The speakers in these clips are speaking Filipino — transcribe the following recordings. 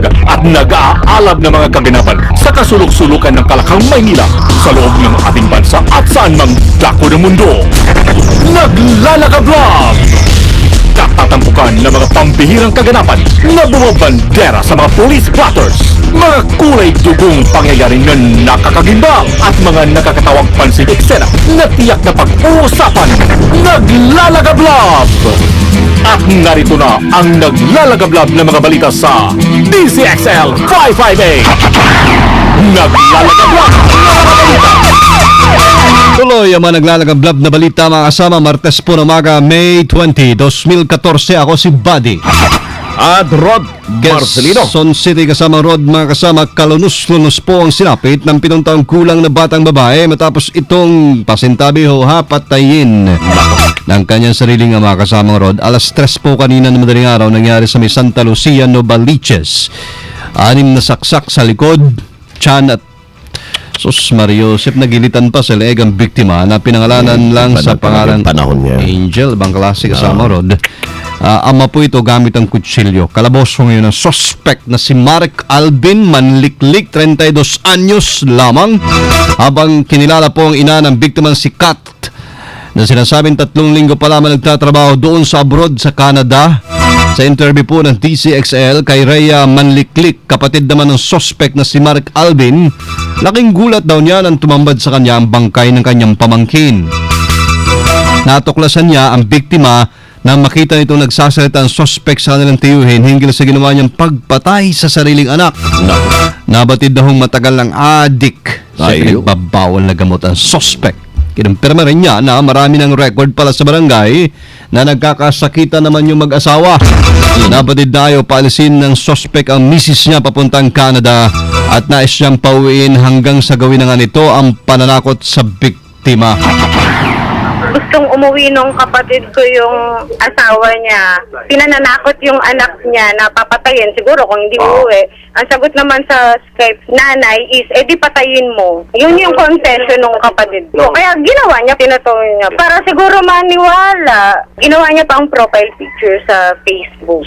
nagtatayag at nag-aalab ng mga kaganapan sa kasulok-sulukan ng Kalakang Maynila sa loob ng ating bansa at saan mang dako ng mundo. Naglalagablog! Katatampukan ng mga pambihirang kaganapan na bumabandera sa mga police blotters, mga kulay dugong pangyayari na nakakagimbang at mga nakakatawang pansin eksena na tiyak na pag-uusapan. Naglalagablog! At narito na ang naglalagablog ng mga balita sa DCXL 558. Naglalagablog ng mga balita. Tuloy ang mga naglalagablab na balita mga kasama. Martes po na umaga, May 20, 2014. Ako si Buddy. At Rod Marcelino. Quezon City kasama Rod mga kasama. Kalunos-lunos po ang sinapit ng 7 taong kulang na batang babae matapos itong pasintabi ho patayin ng kanyang sariling ama kasamang Rod. Alas 3 po kanina na madaling araw nangyari sa may Santa Lucia, Novaliches. 6 na saksak sa likod, tiyan at Sus Mario Joseph, nagilitan pa sa leeg ang biktima na pinangalanan lang sa pangalan Angel, ibang klase kasama Rod. Ama po ito gamit ang kutsilyo. Kalaboso ngayon ang suspect na si Mark Alvin Manliklik, 32 anyos lamang, habang kinilala po ang ina ng biktima si Kat na sinasabing 3 linggo pa lamang nagtatrabaho doon sa abroad sa Canada. Sa interview po ng DCXL kay Rhea Manliklik, kapatid naman ng suspect na si Mark Alvin, laking gulat daw niya nang tumambad sa kanya ang bangkay ng kanyang pamangkin. Natuklasan niya ang biktima nang makita nito nagsasalita ang suspect sa kanilang tiyuhin hinggil sa ginawa niyang pagpatay sa sariling anak. Nabatid daw matagal ng adik sa pinagbabawal na gamot ang suspect. Kinumpirma rin niya na marami ng record pala sa barangay na nagkakasakita naman yung mag-asawa. Nabatid na ayaw paalisin ng suspect ang misis niya papuntang Canada at nais siyang pauwiin hanggang sa gawin na nga nito ang pananakot sa biktima. Gustong umuwi nung kapatid ko yung asawa niya. Pinananakot yung anak niya na papatayin siguro kung hindi uuwi. Ang sagot naman sa Skype, nanay is, di patayin mo. Yun yung confession nung kapatid ko. Kaya ginawa niya, pinatuloy niya. Para siguro maniwala, ginawa niya pa ang profile picture sa Facebook.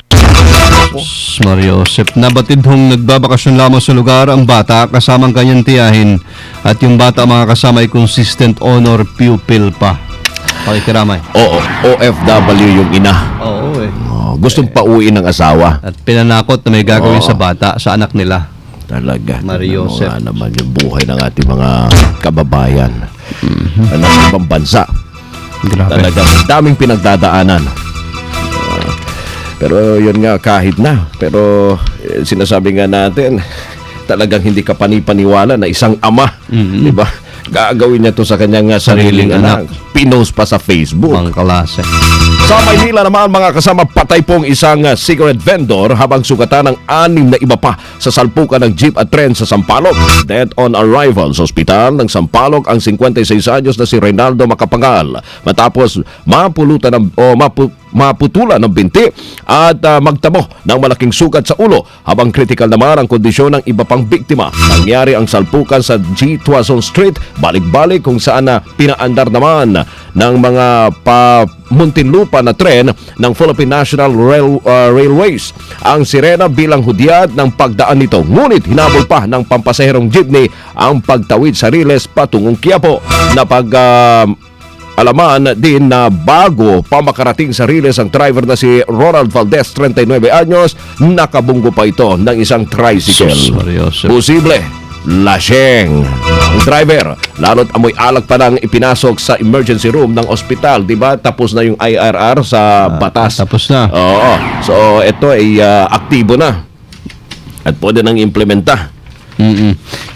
Mario Joseph, nabatid hong nagbabakasyon lamang sa lugar ang bata kasamang kanyang tiyahin at yung bata mga kasama ay consistent honor pupil pa. Pakikiramay. Oo, OFW yung ina. Oo eh. Gustong pauwiin ng asawa. At pinanakot na may gagawin sa bata, sa anak nila. Talaga. Mario Joseph. Ano naman yung buhay ng ating mga kababayan. Nasa ibang bansa. Grabe. Talaga, daming pinagdadaanan. Pero yun nga, kahit na. Pero sinasabi nga natin, talagang hindi ka panipaniwala na isang ama. Diba? Gagawin niya to sa kanyang sariling anak. Pinost pa sa Facebook. Ang kalase. Sa Maynila naman mga kasama, patay pong isang cigarette vendor habang sugatan ng 6 na iba pa sa salpukan ng jeep at tren sa Sampaloc. Dead on arrival sa ospital ng Sampaloc ang 56 anyos na si Reynaldo Macapangal matapos maputulan ng binti at magtamo ng malaking sugat sa ulo, habang critical naman ang kondisyon ng iba pang biktima. Nangyari ang salpukan sa G. Tuazon Street, balik-balik kung saan pinaandar naman ng mga Muntinlupa na tren ng Philippine National Railways ang sirena bilang hudyat ng pagdaan nito. Ngunit hinabol pa ng pampasaherong jeepney ang pagtawid sa Riles patungong Quiapo na alaman din na bago pa makarating sa Riles ang driver na si Ronald Valdez, 39 anyos, nakabunggo pa ito ng isang tricycle. Posible laseng ang driver, lalo't amoy alak pa nang ipinasok sa emergency room ng ospital, di ba? Tapos na yung IRR sa batas. Tapos na. Oo. So ito ay aktibo na at pwede nang implementa.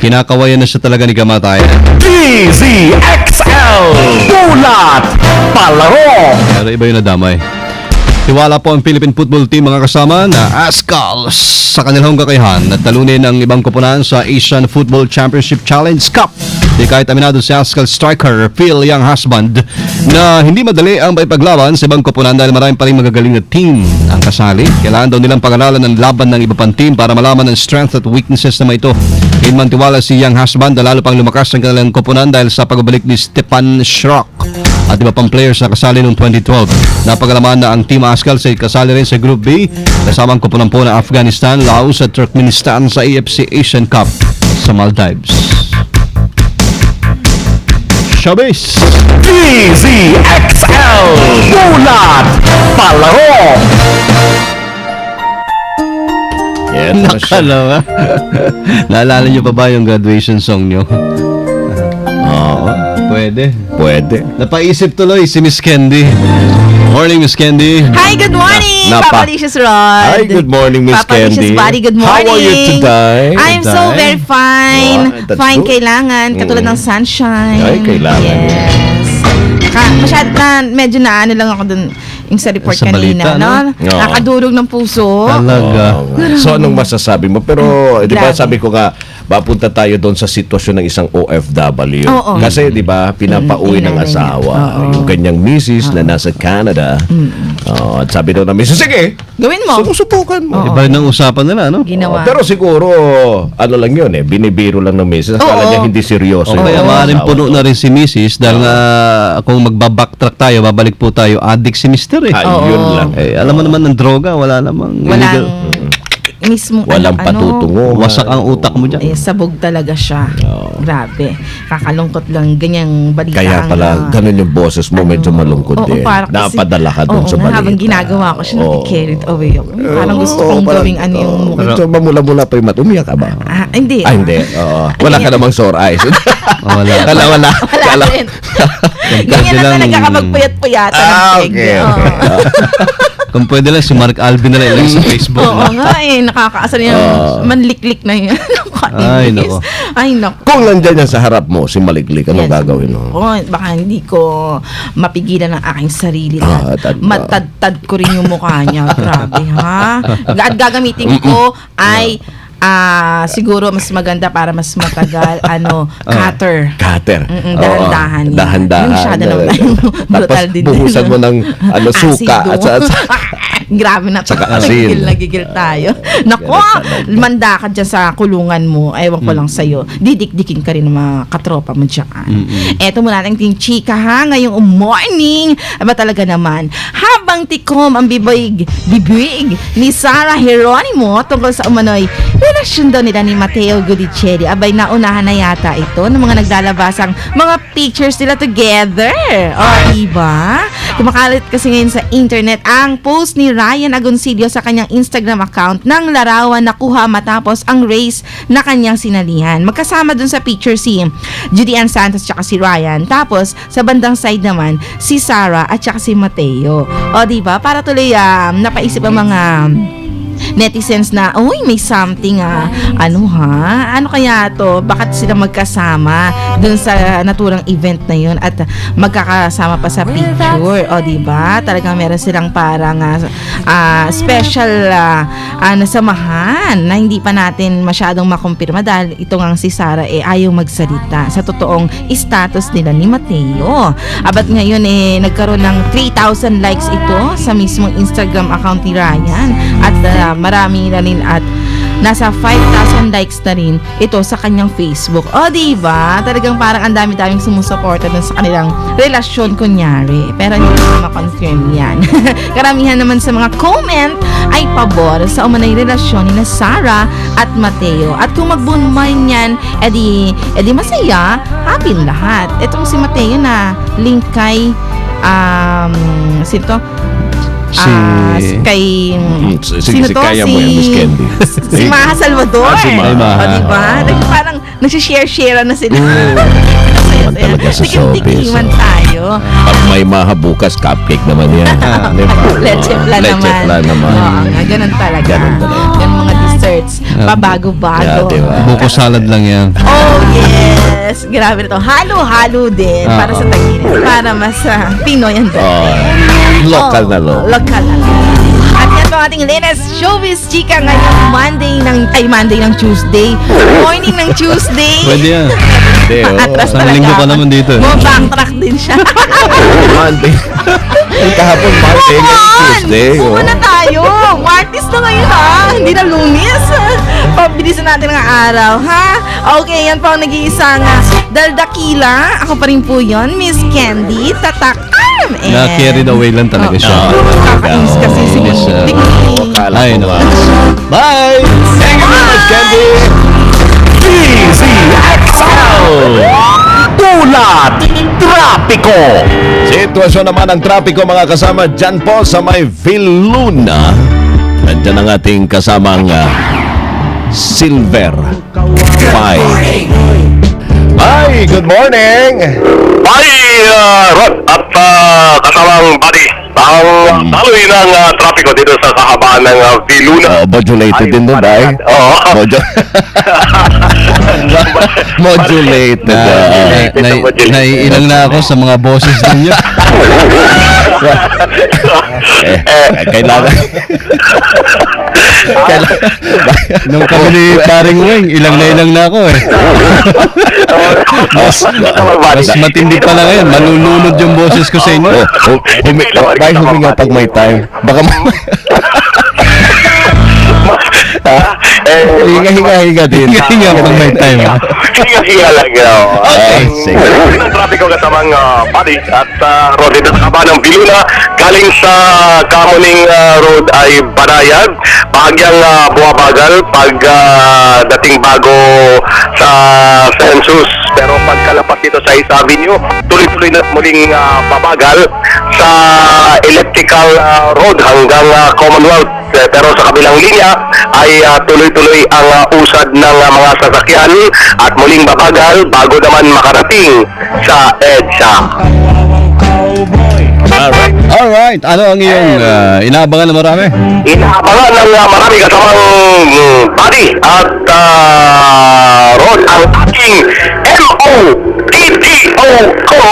Kinakawayan na siya talaga ni kamatayan. DZXL Bulat Palaro. Pero iba yung nadamay. Tiwala po ang Philippine Football Team mga kasama na Ascals sa kanilang kakayahan at talunin ang ibang koponan sa Asian Football Championship Challenge Cup. Di kahit aminado si Ascal striker Phil Young Husband na hindi madali ang paipaglaban sa ibang koponan dahil marami pa rin magagaling na team ang kasali. Kailangan daw nilang pag-aralan ng laban ng iba pang team para malaman ang strength at weaknesses na ito. Inman tiwala si Young Husband na lalo pang lumakas ang kanilang koponan dahil sa pagbabalik ni Stepan Schrock at iba pang players na kasali noong 2012. Napagalaman na ang Team Ascal ay kasali rin sa Group B Kasama ang koponan po ng Afghanistan, Laos at Turkmenistan sa AFC Asian Cup sa Maldives. Shabis! DZXL Bulat Palaro. Yan na siya. Nakalawa. Naalala niyo pa ba yung graduation song niyo? Oo, Pwede. pwede. Napaisip tuloy si Miss Candy. Morning, Miss Candy. Hi, good morning, Napa- Papa Licious Rod. Hi, good morning, Miss Papa Candy. Licious Body, good morning. How are you today? I'm so very fine. Wow, that's Fine good. kailangan, katulad ng sunshine. Ay, kailangan. Yes. Masyado na, medyo na ano lang ako dun, yung sa report Sa balita, kanina, no? Oo. Nakadurog ng puso. Talaga. Oo nga. So, anong masasabi mo? Pero, di ba, Grabe. sabi ko nga, mapunta tayo doon sa sitwasyon ng isang OFW. Oo. Kasi, di ba, pinapauwi ng Inanay niya. asawa. Oo. Yung kanyang misis na nasa Canada. At sabi daw ng misis, sige, Gawin mo. susubukan mo. Iba ng usapan nila, no? Ginawa. Pero siguro, ano lang yun binibiro lang ng misis. Akala Oo. niya hindi seryoso. O yung kaya asawa. maaaring puno na rin si Mrs. dahil nga kung magbabacktrack tayo, babalik po tayo, addict si Mr. eh. Yun lang. Eh, alam mo naman ng droga, wala namang Walang illegal. mismo Walang patutungo. Wasak ang utak mo dyan. Eh, sabog talaga siya. Grabe. Kakalungkot lang. Ganyang balita. Kaya pala, ganun yung boses mo, medyo malungkot din. parang kasi- Napadala ka doon oo, sa balita. habang ginagawa ko siya, Oo. nag-carried away ako. Parang gusto Oo, kong parang- gawing ano yung oo. Medyo mamula-mula pa yung mat. Umiyak ka ba? Hindi. Hindi. Oo. Wala ka namang sore eyes. Wala. Wala. Wala din. Ganyan na lang- talaga kapag puyat-puyatan ng peg. Okay. Oo. Kung pwede lang, si Mark Alvin na lang ilagay sa Facebook. Oo nga nakakaasar yan. Manliklik na yun. Ay, nako. Ay, nako. Kung nandyan yan sa harap mo, si Maliklik, anong Yes. gagawin mo? Oo, baka hindi ko mapigilan ang aking sarili. Matadtad ko rin yung mukha niya. Grabe, ha? At gagamitin ko ay siguro mas maganda para mas matagal, cutter. Cutter. Dahan-dahan yan. Dahan-dahan. Yung masyado naman tayong brutal din. buhusan mo ng suka. Asido. Grabe na. Saka asin. Nagigil tayo. Nako, manda ka dyan sa kulungan mo. Ewan ko lang sa'yo. Didikdikin ka rin ng mga katropa mo dyan. Eto muna natin yung chika ha. Ngayong morning. Aba talaga naman. Habang tikom ang bibig ni Sarah Geronimo tungkol sa umano'y relasyon daw nila ni Matteo Gudicelli. Abay, naunahan na yata ito ng mga naglalabasang mga pictures nila together. O, diba? Kumakalat kasi ngayon sa internet ang post ni Ryan Agoncillo sa kanyang Instagram account ng larawan na kuha matapos ang race na kanyang sinalihan. Magkasama dun sa picture si Judy Ann Santos at si Ryan. Tapos, sa bandang side naman, si Sarah at saka si Matteo. O, diba? Para tuloy napaisip ang mga netizens na, uy, may something ano kaya to? Bakit sila magkasama dun sa naturang event na yun at magkakasama pa sa picture? O, diba? Talagang meron silang parang special nasamahan na hindi pa natin masyadong makumpirma dahil ito nga si Sarah ayaw magsalita sa totoong status nila ni Matteo. Abat ngayon nagkaroon ng 3,000 likes ito sa mismong Instagram account ni Ryan at marami na rin at nasa 5,000 likes na rin ito sa kanyang Facebook. O, diba? Talagang parang ang dami-daming sumusuporta dun sa kanilang relasyon kunyari. Pero hindi ko ma-confirm yan. Karamihan naman sa mga comment ay pabor sa umanay relasyon ni Sarah at Matteo. At kung magbunman yan, edi masaya, happy lahat. Itong si Matteo na link kay sino to? Kay Sige, kaya mo yan, Miss Candy. si Maha Salvador. Si Maha. O, diba? Parang nagsishare-share na sila. Talaga sa showbiz. Tikiman tayo. Pag may maha bukas, cupcake naman yan. Diba? Leche flan Leche naman. flan naman. Oo nga, ganun talaga. Ganun talaga. Ganun mga desserts. Pabago-bago. Yeah, diba? Buko salad lang yan. Oh, yes. Grabe na to. Halo-halo din para sa Tagines. Para mas Pinoy ang dating. Local na local. Local na local. At yan po ang ating latest showbiz chika ngayong Monday ng Tuesday. Morning ng Tuesday. Pwede yan. Hindi, Atras Isang talaga linggo pa ako. naman dito. Backtrack din siya. Monday. Ay, kahapon Monday, ngayon Tuesday. Move na tayo. Martis na ngayon hindi na Lunes. Pabilisan natin ang araw, ha? Okay, yan po ang nag-iisang Daldakila. Ako pa rin po yun, Miss Candy Tatak. FM. And Na-carried away lang talaga siya. kakainis kasi si Yes, Dick. Ay, no. Bye! Thank you very much, Candy. DZXL Ulat Trapiko. Sitwasyon naman ng trapiko mga kasama dyan po sa may Viluna. Nandyan ang ating kasamang Silver Pie. Hi, good morning. Hi, Rod at kasamang buddy. Ang daloy ng trapiko dito sa kahabaan ng Viluna. Modulated din doon, ay? Oo. Modulated. Naiilang na ako sa mga boses ninyo. Kailangan. Nung kami ni Paring Weng, ilang na ako eh. Mas matindi pala ngayon. Manununod yung boses ko sa inyo. Dahil huminga pag may time. Baka hinga din. Hinga pag may time. Hinga lang. Okay, sige. Ang trapiko kasamang buddy at Rod dito sa kahabaan ng Viluna. Galing sa Kamuning Road ay Banayad. Bahagyang buwabagal pag dating bago sa Census. Pero pagkalapat dito sa East Avenue, tuloy-tuloy na muling babagal sa Electrical Road hanggang Commonwealth. Pero sa kabilang linya ay tuloy-tuloy ang usad ng mga sasakyan at muling babagal bago naman makarating sa EDSA. Alright. Ano ang iyong inaabangan na marami? Inaabangan ng marami kasamang buddy at Rod ang aking MOTTO ko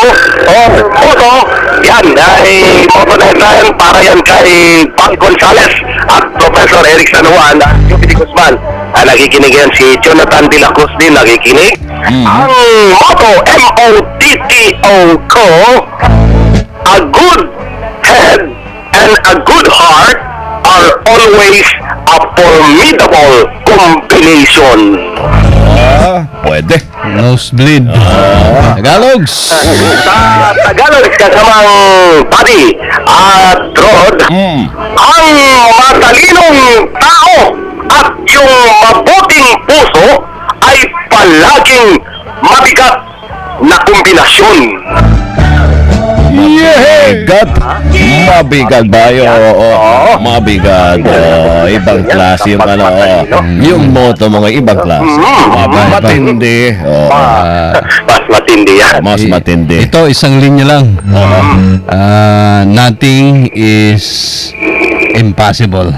o moto. Yan ay moto na yan para yan kay Paul Gonzales at Professor Eric San Juan at Jupiter Guzman. Nakikinig yan si Jonathan De La Cruz din nakikinig. Ang moto MOTTO ko, a good head and a good heart are always a formidable combination. Pwede. Nosebleed. Tagalogs. Sa Tagalog, kasamang buddy at Rod, ang matalinong tao at yung mabuting puso ay palaging mabigat na kombinasyon. Mabigat. Mabigat ba yun? Oo. Mabigat. Ibang klase yung ano. Yung moto mga ibang klase. Matindi. Mas matindi yan. Mas matindi. Ito, isang linya lang. Nothing is impossible.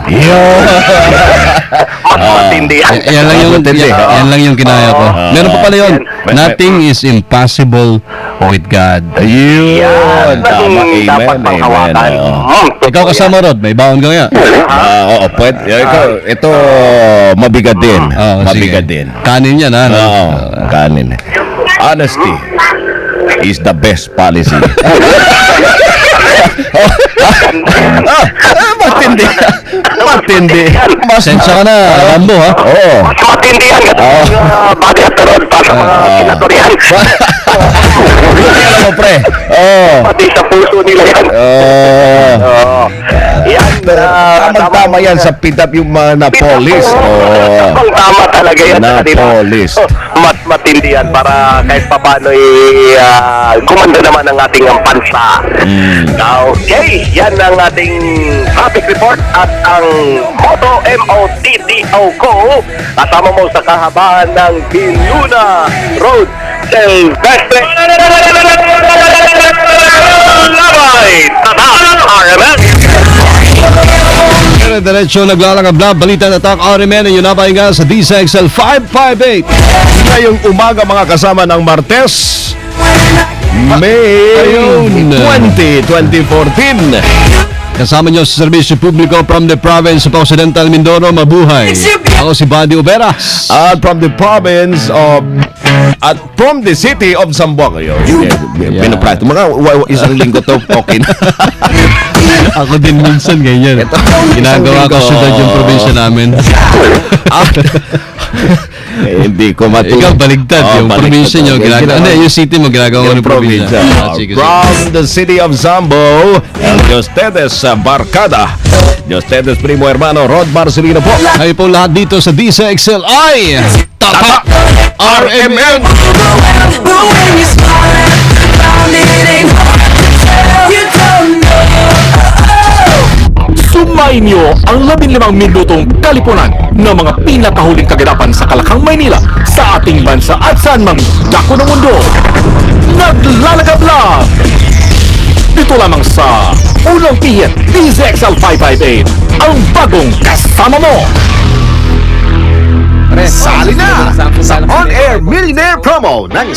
Mas matindi yan. Yan lang yung yan lang yung kinaya ko. Meron pa pala yun. Nothing is impossible with God. Yun. Tama. Dapat Amen. panghawakan. Amen. Ikaw kasama, Rod. May baon ka nga. Oo, pwede. Ito, mabigat din. Mabigat din. Kanin yan, ha? Oo, kanin. Honesty is the best policy. Matindi. Matindi. Pasensya ka na, Rambo, ha? Oo. Mas matindi yan. Bagay at Rod para sa mga kinatoryan. Alam mo, pre. Oo. Pati sa puso nila yan. Yan. Tama yan sa pitap yung mga na-police. Ang tama talaga yan sa kanila. Na-police. Mas matindi yan para kahit papano kumanda naman ang ating bansa. Okay, yan ang ating traffic report at ang Moto MOTTO ko kasama mo sa kahabaan ng Viluna Road Silvestre Labay Tatak RMS. Diretso naglalangab na balita na Tak RMN yung napahinga sa DZXL 558. Ngayong umaga mga kasama ng Martes, May Ayun. 20, 2014. Kasama nyo sa serbisyo publiko from the province of Occidental Mindoro, mabuhay. Ako si Buddy Uberas. At from the province of at from the city of Zamboanga. Pinapractice. Mga isang linggo to, okay na. Ako din minsan ganyan. Ginagawa ko syudad yung probinsya namin. Hindi ko matuloy. Ikaw baligtad. Yung probinsya nyo, yung city mo ginagawa ng probinsya. Sige, sige. From the city of Zambo, de ustedes Barkada. De ustedes primo hermano Rod Marcelino po. Kayo po lahat dito sa DSXLI. Tapa! RMN! But when you smile around, it ain't hard to tell. You don't know. Sumayin niyo ang 15 minutong kalipunan ng mga pinakahuling kaganapan sa Kalakang Maynila, sa ating bansa at saan mang dako ng mundo. Naglalagablag! Dito lamang sa Unang Pihit DZXL 558, ang bagong kasama mo! Sali na sa On-Air Millionaire Promo ng